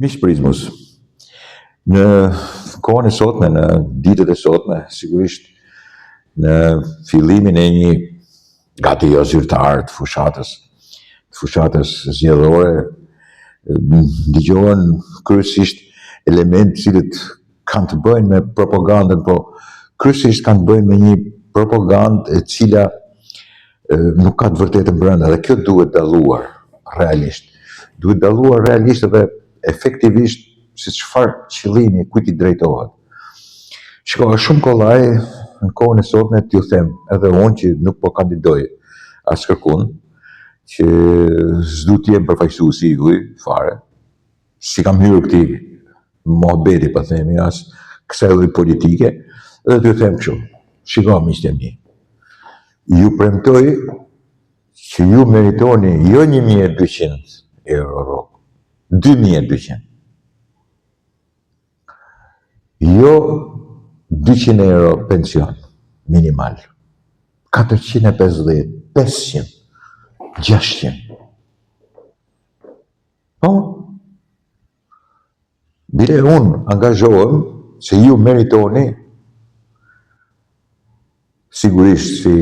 Miq Prizmus, në kohën e sotme, në ditët e sotme, sigurisht në fillimin e një gati jo zyrtar të fushatës zgjedhore, dëgjohen kryesisht elementë të cilët kanë të bëjnë me propagandën, po kryesisht kanë të bëjnë me një propagandë e cila nuk ka të vërtetën brenda, dhe kjo duhet dalluar realisht. Duhet dalluar realisht dhe efektivisht se çfarë qëllimi kujt i drejtohet. Shiko, është shumë kollaj në kohën e sotme t'ju them, edhe unë që nuk po kandidoj as kërkun, që s'du t'jem përfaqësuesi i juj fare, si kam hyrë këtij mohbeti, po themi, as kësaj lloji politike, dhe t'ju them kështu. Shiko, miqtë e mi, ju premtoj që ju meritoni jo 1.200 euro rrogë, 2.200. Jo 200 euro pension minimal, 450, 500, 600. Po, bile unë angazhohem se ju meritoni, sigurisht si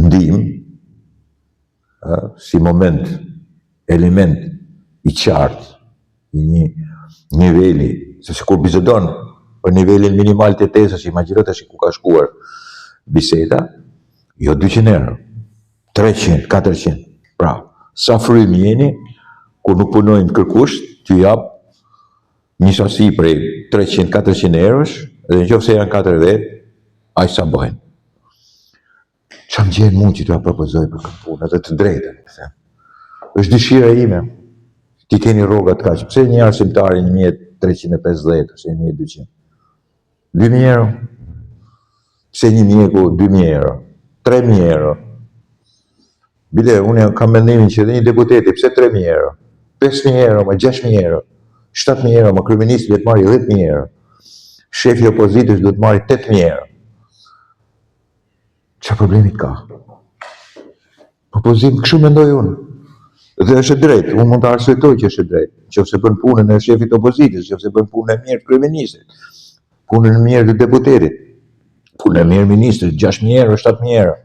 ndihmë, si moment, element i qartë, i një niveli, sepse kur bisedon për nivelin minimal të jetesës, imagjino tash ku ka shkuar biseda, jo 200 euro, 300, 400. Pra, sa frymë jeni, kur nuk punojnë kërkush, t'ju jap një sasi prej 300-400 eurosh, dhe nëse janë 4 vetë, aq sa bëhen. Çam gjen mund që t'ja propozoj për këtë punë, edhe të drejtën, them. Është dëshira ime. Ti keni rrogat kaq. Pse një arsimtari 1.350 ose 1.200? 2.000 euro. Pse një mjeku 2.000 euro? 3.000 euro. Bile, unë kam mendimin që edhe një deputeti, pse 3.000 euro? 5.000 euro, më 6.000 euro. 7.000 euro, më kryeministri duhet marrë 10.000 euro. Shefi i opozitës duhet marrë 8.000 euro. Çfarë problemi ka? Opozim, kështu mendoj unë. Dhe është e drejtë, unë mund të arsyetoj që është e drejtë. Nëse bën punën e shefit opozitës, nëse bën punën e mirë të kryeministrit, punën e mirë të deputetit, punën e mirë ministrit, 6.000 euro, 7.000 euro.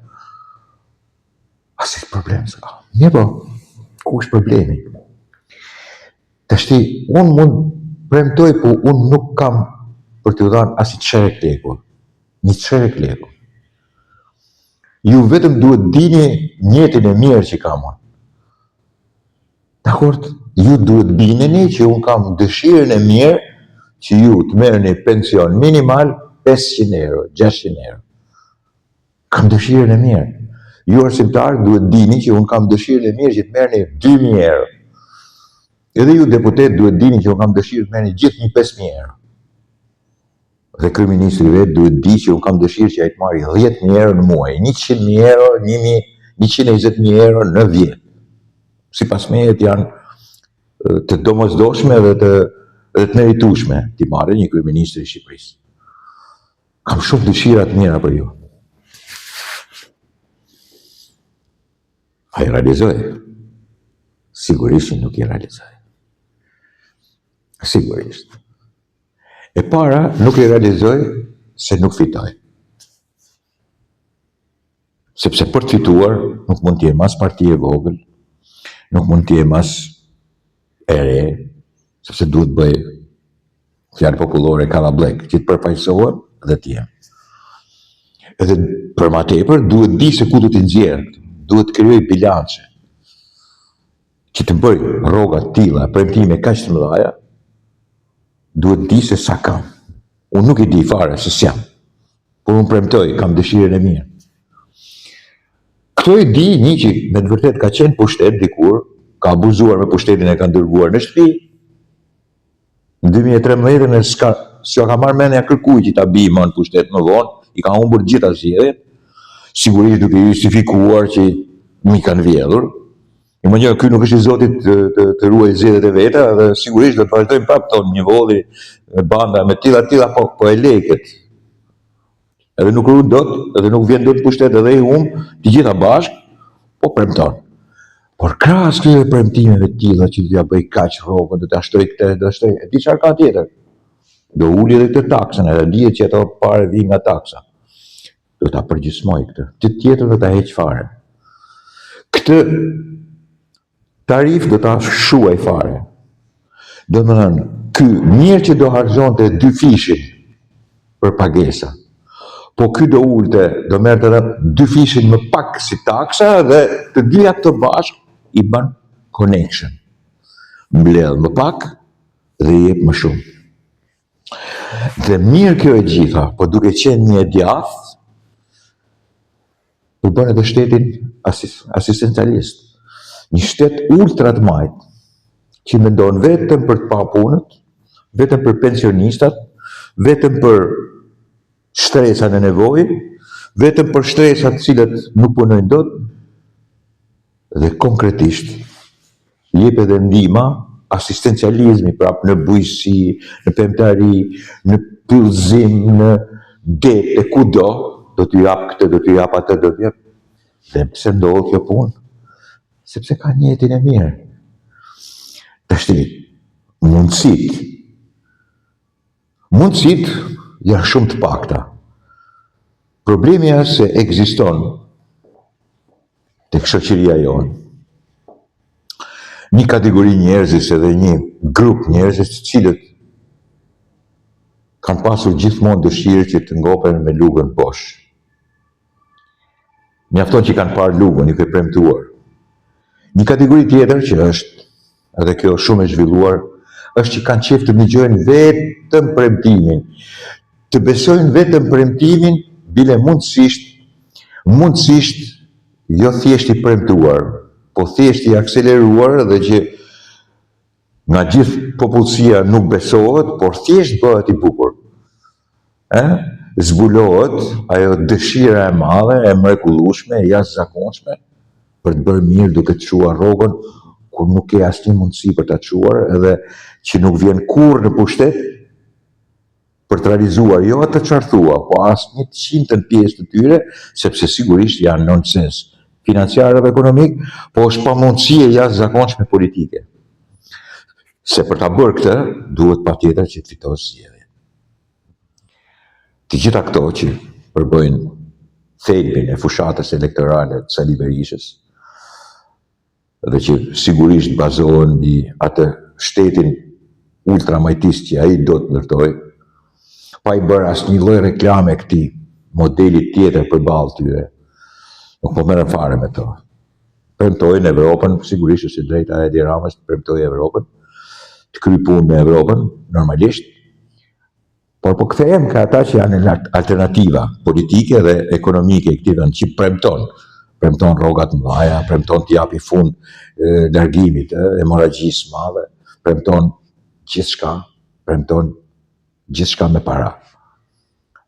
Asnjë problem s'ka. Mirë po, ku është problemi? Tashti, unë mund premtoj, po unë nuk kam për t'ju dhënë as një çerek leku. Një çerek leku. Ju vetëm duhet dini njëtin e mirë që kam unë. Dakord, ju duhet bineni që unë kam dëshirën e mirë që ju të merrni pension minimal 500 euro, 600 euro. Kam dëshirën e mirë. Ju arsimtar duhet dini që unë kam dëshirën e mirë që të merrni 2.000 euro. Edhe ju deputet duhet dini që unë kam dëshirë të merrni gjithë një 5.000 euro. Dhe kryeministri vetë duhet di që unë kam dëshirë që ai të marrë 10.000 euro në muaj, 100.000 euro, 120.000 euro në vjet. Sipas meje janë të domosdoshme dhe të meritueshme t'i marrë një kryeministri i Shqipërisë. Kam shumë dëshira të mira për ju. A i realizoj? Sigurisht nuk i realizoj. Sigurisht. E para, nuk i realizoj se nuk fitoj. Sepse për të fituar, nuk mund t'jem as parti e vogël, nuk mund t'jem as e re, sepse duhet bëj fjalë popullore kalablek, që të përfaqësohem dhe t'jem. Edhe për ma tepër, duhet di se ku du t'i nxjerr, duhet të krijoj bilance, që të bëj rroga t'tilla, premtime kaq të mëdha, duhet di se sa kam. Unë nuk i di fare se s'jam, por unë premtoj, kam dëshirën e mirë. Këto i di një që me të vërtet ka qenë pushtet dikur, ka abuzuar me pushtetin e ka dërguar në shtëpi. Në 2013 s'ka ka marrë mendja kërkuj që ta bi më në pushtet më vonë, i ka humbur gjitha zgjedhjet, sigurisht duke justifikuar që mi kanë vjedhur. Imagjino, ky nuk është i Zotit të ruaj zgjedhjet e veta, dhe sigurisht do të vazhdojmë prapë tonë një volli me banda, me tilla, po e lekët. Edhe nuk ruan dot, edhe nuk vjen dot pushtet, edhe i të gjitha bashkë, po premton. Por krahas këtyre premtimeve të tilla që do t'ja bëj kaq rrogën, do ta shtoj këtë, do shtoj, e di çfarë ka tjetër. Do uli edhe këtë taksën, edhe dihet që ato parë vijnë nga taksa. Do ta përgjysmoj këtë. Të tjetër do ta heq fare. Këtë tarif do ta shuaj fare. Do të thënë, ky mirë që do harxonte 2 fishin për pagesa. Po ky do ulte, do merrte edhe 2 fishin më pak si taksa dhe të dyja këto bashkë i bën connection. Mbledh më pak dhe i jep më shumë. Dhe mirë kjo e gjitha, po duke qenë një djathtë, u bën edhe shtetin asistencialist. Një shtet ultra të majt, që mendon vetëm për të papunët, vetëm për pensionistat, vetëm për shtresat e nevojë, vetëm për shtresat cilët nuk punojnë dot, dhe konkretisht jep edhe ndihma asistencializmi prapë në bujqësi, në pemtari, në pyllëzim, në det, e kudo, do t'ju jap këtë, do t'ju jap atë, do t'ju jap. Dhe pse ndodh kjo punë? Sepse ka një jetin e mirë. Tashti, mundësit janë shumë të pakta. Problemi është se ekziston tek shoqëria jonë një kategori njerëzish edhe një grup njerëzish të cilët kanë pasur gjithmonë dëshirë që të ngopen me lugën bosh. Mjafton që kanë parë lugën, ju ke premtuar. Një kategori tjetër që është, edhe kjo shumë e zhvilluar, është që kanë qef të dëgjojnë vetëm premtimin. Të besojnë vetëm premtimin, bile mundësisht jo thjesht i premtuar, po thjesht i akseleruar dhe që nga gjithë popullsia nuk besohet, por thjesht bëhet i bukur. Zbulohet ajo dëshira e madhe, e mrekullueshme, e jashtëzakonshme për të bërë mirë duke të çuar rrogën kur nuk ke asnjë mundësi për ta çuar, edhe që nuk vjen kurrë në pushtet për të realizuar jo atë çfarë thua, po as 100% pjesë të tyre, sepse sigurisht janë nonsens financiar dhe ekonomik, po është pamundësi e jashtëzakonshme politike. Se për ta bërë këtë, duhet patjetër që të fitohet zgjedhje. Të gjitha këto që përbëjnë thelbin e fushatës elektorale të Sali Berishës, dhe që sigurisht bazohen mbi atë shtetin ultramajtist që ai do të ndërtojë, pa i bërë asnjë lloj reklame këtij modeli tjetër përballë tyre. Nuk po merren fare me to. Premtojnë Evropën, sigurisht është e drejta e Edi Ramës të premtojë Evropën, të kryej punë me Evropën, normalisht. Por po kthehem ka ata që janë alternativa politike dhe ekonomike i këtij vendi që premton rroga të mëdha, premton të japi fund largimit, hemorragjisë madhe, premton gjithçka me para.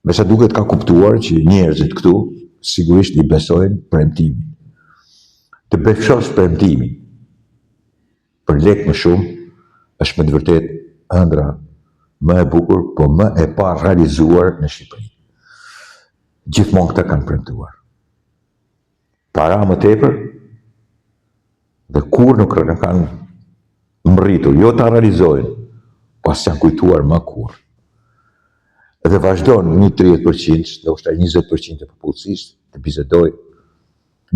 Me sa duket ka kuptuar që njerëzit këtu sigurisht i besojnë premtimin. Të befshosh premtimin për lek më shumë është me të vërtet ëndra më e bukur, po më e pa realizuar në Shqipëri. Gjithmonë këta kanë premtuar. Para më tepër dhe kur nuk kanë mbritur, jo ta realizojnë, pas janë kujtuar më kur. Dhe vazhdon një 30%, ndoshta 20% e popullsisë të bisedojë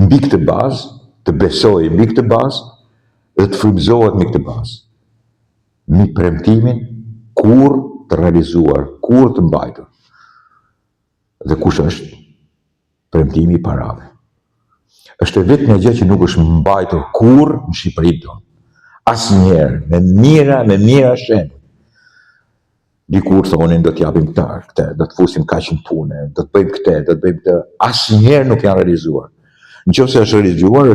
mbi këtë bazë, të besojë mbi këtë bazë dhe të frymëzohet mbi këtë bazë. Mbi premtimin kur të realizuar, kur të mbajtur. Dhe kush është premtimi i parave. Është vetëm një gjë që nuk është mbajtur kurrë në Shqipërinë tonë. Asnjëherë, me mira shembuj. Dikur thonin do t'japim këtë, do të fusim kaq në punë, do të bëjmë këtë, asnjëherë nuk janë realizuar. Nëse është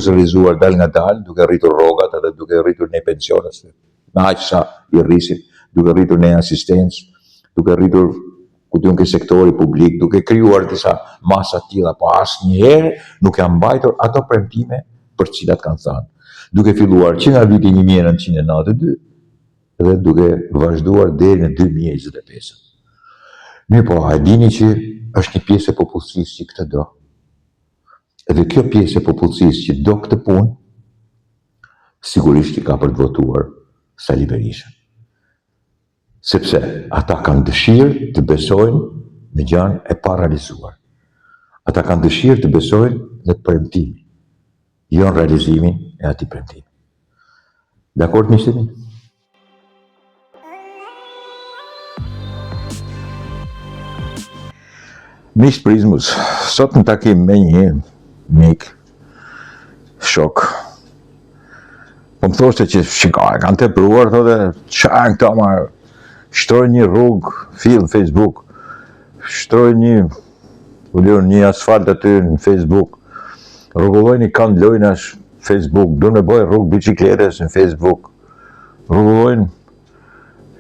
realizuar dal nga dal, duke rritur rrogat edhe duke rritur ne pensionet, me aq sa i rrisin, duke rritur ne asistencë, duke rritur ke sektori publik, duke krijuar disa masa të tilla, po asnjëherë nuk janë mbajtur ato premtime për të cilat kanë thënë. Duke filluar që nga viti 1992 dhe duke vazhduar deri në 2025. Mirë po, a dini që është një pjesë e popullsisë që këtë do. Edhe kjo pjesë e popullsisë që do këtë punë, sigurisht që ka për të votuar Sali Berishën. Sepse ata kanë dëshirë të besojnë në gjën e parealizuar. Ata kanë dëshirë të besojnë në premtimi, jo në realizimin e atij premtimi. Dakord, miqtë mi? Miqtë Prizmus, sot në takim me një mik, shok, po më thoshte që shikoj, kanë tepruar, thotë, çfarë këto marr, shtroj një rrugë, fill në Facebook, shtroj një asfalt aty në Facebook, rregulloj një kënd lojnash Facebook, do me bëj rrugë bicikletes në Facebook, rregullojnë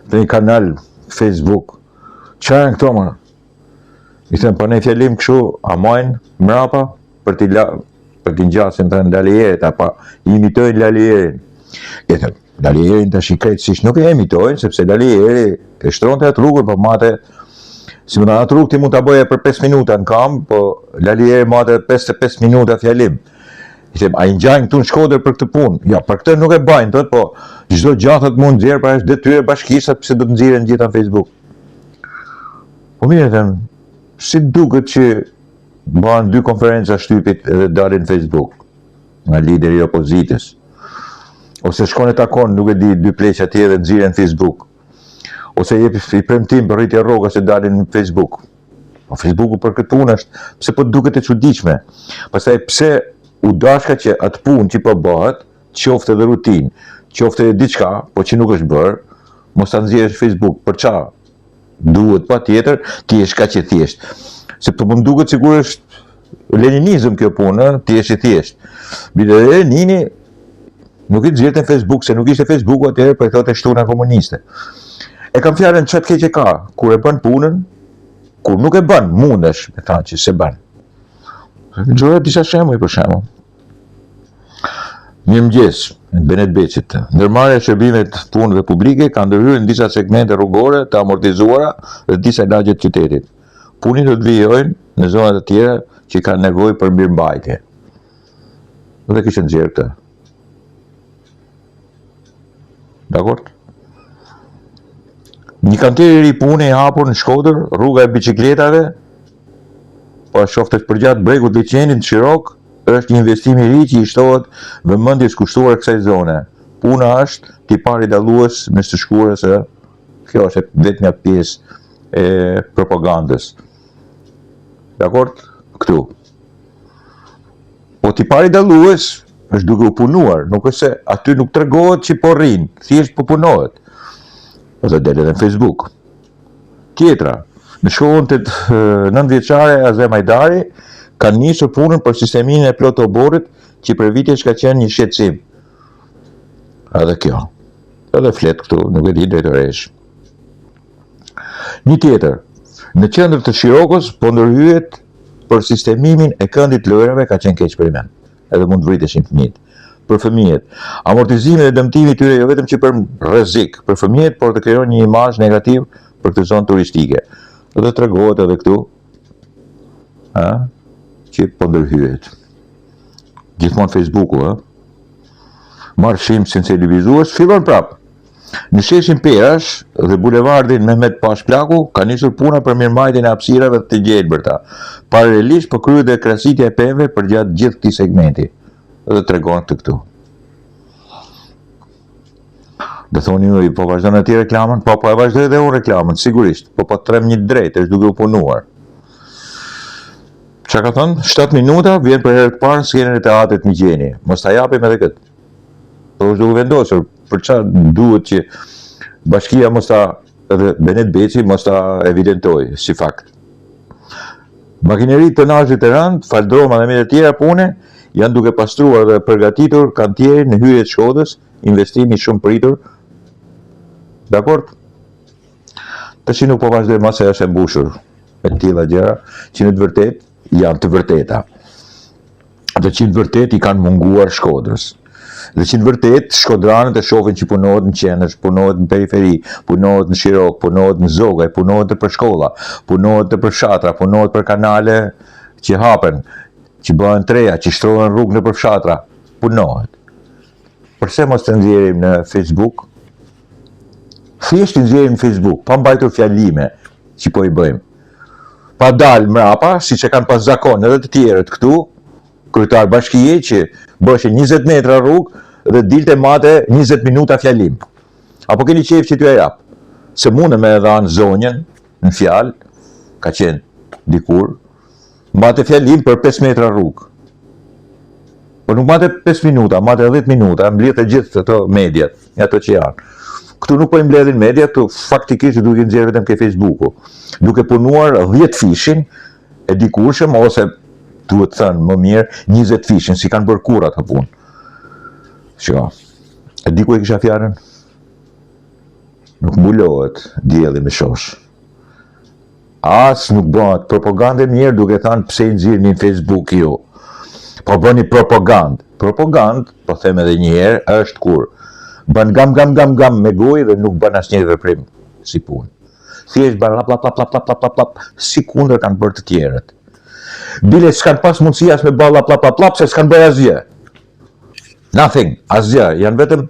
në një kanal Facebook, çfarë këto marr? I them, po ne fjalim kështu, a majnë mrapa për t'i ngjasin të Lalierit, apo imitojnë Lalierin. I them, Lalierin tash i krejtësisht nuk e imitojnë, sepse Lalieri e shtronte atë rrugën, po mate, si më atë rrugë ti mund ta bëje për 5 minuta në kam, po Lalieri mate 55 minuta fjalim. I them, a i ngjajnë këtu në Shkodër për këtë punë? Ja, për këtë nuk e bajnë, thotë, po çdo gjatët mund nxjerr para është detyrë bashkisë, pse do të nxjerrin gjithë në Facebook. Po mirë, them, si duket që bëhen 2 konferenca shtypit edhe dalin në Facebook nga lideri i opozitës, ose shkon e takon, nuk e di, 2 pleqa tjerë dhe nxirren në Facebook, ose jep i premtim për rritje rrogës e dalin në Facebook. Po Facebooku për këtë punë është, pse po duket e çuditshme. Pastaj pse u dashka që atë punë që po bëhet, qoftë edhe rutinë, qoftë edhe diçka, po që nuk është bërë, mos ta nxjerrësh në Facebook. Për çfarë? Duhet pa tjetër, ti je kaq e thjesht. Se po më duket sigur është leninizëm kjo punë, ti je i thjesht. Bile Lenini nuk i nxjerrte në Facebook, se nuk ishte Facebooku atëherë, po e thotë shtuna komuniste. E kam fjalën çfarë të keq e ka, kur e bën punën, kur nuk e bën, mundesh me thënë që se bën. Gjora disa shembuj për shembull. Mirëmëngjes, Benet Beçit. Ndërmarrja e shërbimeve punëve publike ka ndërhyrë në disa segmente rrugore të amortizuara dhe disa lagje të qytetit. Punit do të vijojnë në zonat e tjera që kanë nevojë për mirëmbajtje. Dhe kishte nxjerrë këtë. Dakord? Një kantier i ri pune i hapur në Shkodër, rruga e bicikletave, po shoftet përgjatë bregut liçenit në Shirok, është një investim i ri që i shtohet vëmendjes kushtuar kësaj zone. Puna është ti pari dallues mes të shkurës së, kjo është vetëm një pjesë e propagandës. Dakord? Këtu. Po ti pari dallues është duke u punuar, nuk është se aty nuk tregohet që po rrin, thjesht po punohet. Ose del edhe në Facebook. Tjetra, në shkollën të 9 vjeçare Azem Hajdari kanë nisur punën për sistemimin e plot oborrit që për vitesh ka qenë një shqetësim. Edhe kjo. Edhe flet këtu, nuk e di drejtoresh. Një tjetër, në qendër të Shirokës po ndërhyjet për sistemimin e këndit lojrave ka qenë keq për mend. Edhe mund vriteshin fëmijët. Për fëmijët, amortizimin e dëmtimit tyre jo vetëm që për rrezik për fëmijët, por të krijon një imazh negativ për këtë zonë turistike. Dhe tregohet edhe këtu, që po ndërhyjet. Gjithmonë Facebooku, marrësim sensibilizues, fillon prapë. Në sheshin Perash dhe bulevardin Mehmet Pash Plaku ka nisur puna për mirëmbajtjen e hapësirave të gjelbërta. Paralelisht po kryhet dhe krahasitja e pemëve përgjatë gjithë këtij segmenti. Dhe tregon të këtu. Dhe thoni ju, po vazhdon atje reklamën? Po e vazhdoj edhe unë reklamën, sigurisht. Po trem një drejt, është duke u punuar. Çka ka thënë? 7 minuta vjen për herë të parë në skenën e teatrit Migjeni. Mos ta japim edhe këtë. Po është duke vendosur për çfarë duhet që bashkia mos ta, edhe Benet Beçi mos ta evidentoj si fakt. Makineritë tonazhit të rënd, faldroma dhe me të tjera pune janë duke pastruar dhe përgatitur kantierin në hyrje të Shkodrës, investimi shumë pritur. Dakord? Tash nuk po vazhdoj më se është e mbushur me të tilla gjëra që në të vërtetë janë të vërteta. Dhe që në të vërtetë i kanë munguar Shkodrës. Dhe që në vërtetë shkodranët e shohin që punohet në qendër, punohet në periferi, punohet në Shirok, punohet në Zogaj, punohet për shkolla, punohet për fshatra, punohet për kanale që hapen, që bëhen treja, që shtrohen rrugë në për fshatra, punohet. Përse mos të nxjerrim në Facebook? Thjesht të nxjerrim në Facebook, pa mbajtur fjalime që po i bëjmë. Pa dalë mrapa, si që kanë pas zakon edhe të tjerët këtu, kryetar bashkie që bëshin 20 metra rrugë dhe dilte mate 20 minuta fjalim. Apo keni qef që t'ju e jap? Se mune me edhe anë zonjën, në fjalë, ka qenë dikur, mate fjalim për 5 metra rrugë. Por nuk mate 5 minuta, mate 10 minuta, mbledh e gjithë ato mediat, ato që janë. Këtu nuk po i mbledhin mediat, këtu faktikisht duke nxjerrë vetëm ke Facebooku, duke punuar 10 fishin e dikurshëm, ose duhet thënë më mirë 20 fishin, si kanë bërë kurrat të punë. Shiko, e di ku e kisha fjalën? Nuk mbulohet dielli me shosh. As nuk bëhet propagandë mirë duke thënë pse i nxirrni në Facebook ju. Po bëni propagandë. Propagandë, po them edhe një herë, është kur bën gam me gojë dhe nuk bën asnjë veprim si punë. Thjesht bën lap, si kundër kanë bërë të tjerët. Bile s'kan pas mundësi as me bën lap, se s'kan bërë asgjë. Nothing, asgjë. Janë vetëm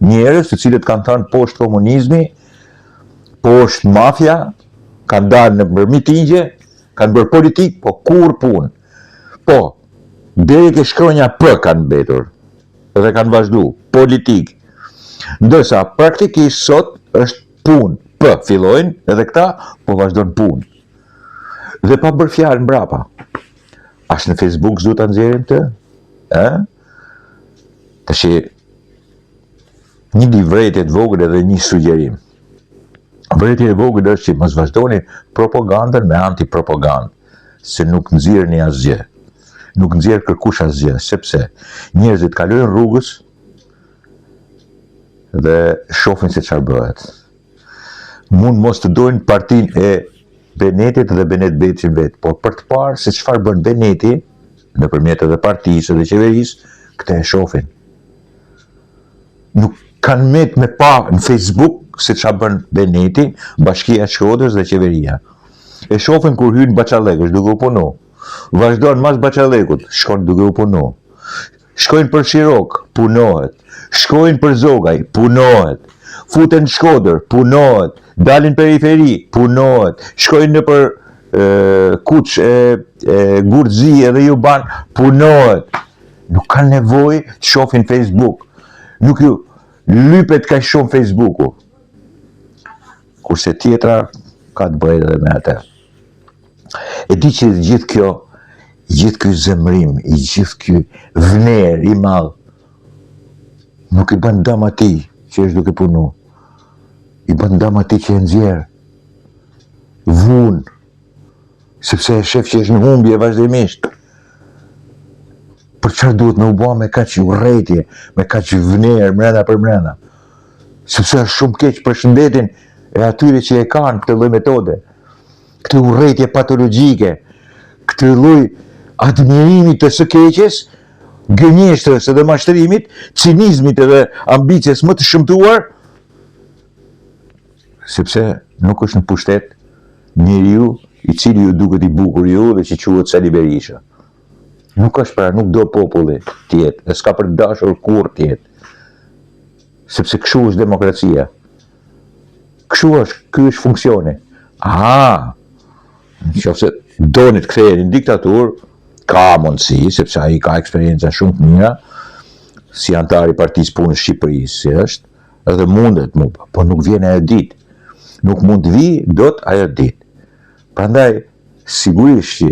njerëz të cilët kanë thënë poshtë komunizmi, poshtë mafia, kanë dalë në mitingje, kanë bërë politik, po kur punë. Po, deri ke shkronja P kanë mbetur dhe kanë vazhdu politik. Ndërsa praktikisht sot është punë, P fillojnë edhe këta po vazhdojnë punë. Dhe pa bërë fjalë mbrapa. As në Facebook s'du ta nxjerrim të? Tash një di vërejtje të vogël edhe një sugjerim. Vërejtja e vogël është që mos vazhdoni propagandën me antipropagandë, se nuk nxjerrni asgjë. Nuk nxjerr kërkush asgjë, sepse njerëzit kalojnë rrugës dhe shohin se çfarë bëhet. Mund mos të dojnë partinë e Benetit dhe Benet Beçin vetë, por për të parë se çfarë bën Beneti nëpërmjet edhe partisë dhe qeverisë, këtë e shohin. Nuk kanë me pa në Facebook se çfarë bën Beneti, Bashkia e Shkodrës dhe qeveria. E shohin kur hyn Baçallekësh duke u punu. Vazhdon mas Baçallekut, shkon duke u punu. Shkojnë për Shirok, punohet. Shkojnë për Zogaj, punohet. Futen në Shkodër, punohet. Dalin periferi, punohet. Shkojnë në për Kuç e Gurxhi edhe ju ban, punohet. Nuk kanë nevojë të shohin Facebook. Nuk ju lypet kaq shumë Facebooku. Kurse tjetra ka të bëjë edhe me atë. E di që gjithë ky zemrim, gjithë ky vner i madh, nuk i bën dëm atij që është duke punu. I bën dëm atij që e nxjerr. Vun, sepse e shef që është në humbje vazhdimisht. Për çfarë duhet me u bë me kaq urrëtie, me kaq vner brenda për brenda? Sepse është shumë keq për shëndetin e atyre që e kanë këtë lloj metode. Këtë urrëtie patologjike, këtë lloj admirimi të së keqes, gënjeshtrës edhe mashtrimit, cinizmit edhe ambicjes më të shëmtuar, sepse nuk është në pushtet njeriu i cili ju duket i bukur ju dhe që quhet Sali Berisha. Nuk është pra, nuk do populli tjetë, dhe s'ka për dashur kur tjetë. Sepse kështu është demokracia. Kështu është, ky është funksioni. Nëse doni të ktheheni në diktaturë, ka mundësi, sepse ai ka eksperjenca shumë të mira, si antar i Partisë Punës së Shqipërisë, si është, edhe mundet më, po nuk vjen ajo ditë. Nuk mund të vi dot ajo ditë. Prandaj, sigurisht që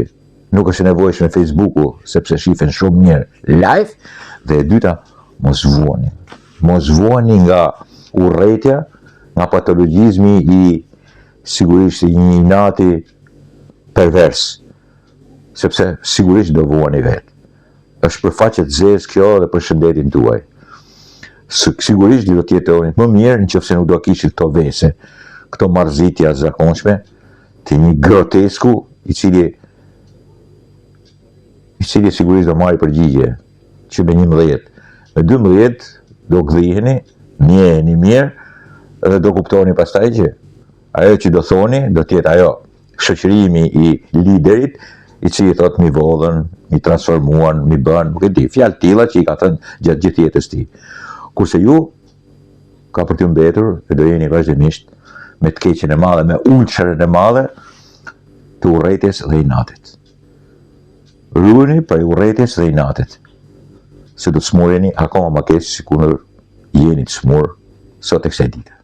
nuk është e nevojshme Facebooku, sepse shifen shumë mirë live, dhe e dyta, mos vuani. Mos vuani nga urrëtia, nga patologjizmi i sigurisht i një inati pervers, sepse sigurisht do vuani vetë. Është për faqe të zezë kjo dhe për shëndetin tuaj. Sigurisht do t'jetoni më mirë nëse nuk do kishit këto vese, këto marrëzitja të zakonshme, të një grotesku i cili sigurisht do marrë përgjigje që me 11. Me 12 do gdhiheni, njeheni mirë, dhe do kuptoni pastaj që ajo që do thoni do tjetë ajo shoqërimi i liderit i cili thot mi vodhen, mi transformuan, mi bën, nuk e di, fjalë tilla që i ka thënë gjatë gjithë jetës tij. Kurse ju ka për t'ju mbetur dhe do jeni vazhdimisht me të keqen e madhe, me ulçërën e madhe të urrëties dhe inatit. Ruheni për urrëties dhe inatit, se do të smureni akoma më keq si kur jeni të smur sot e kësaj dite.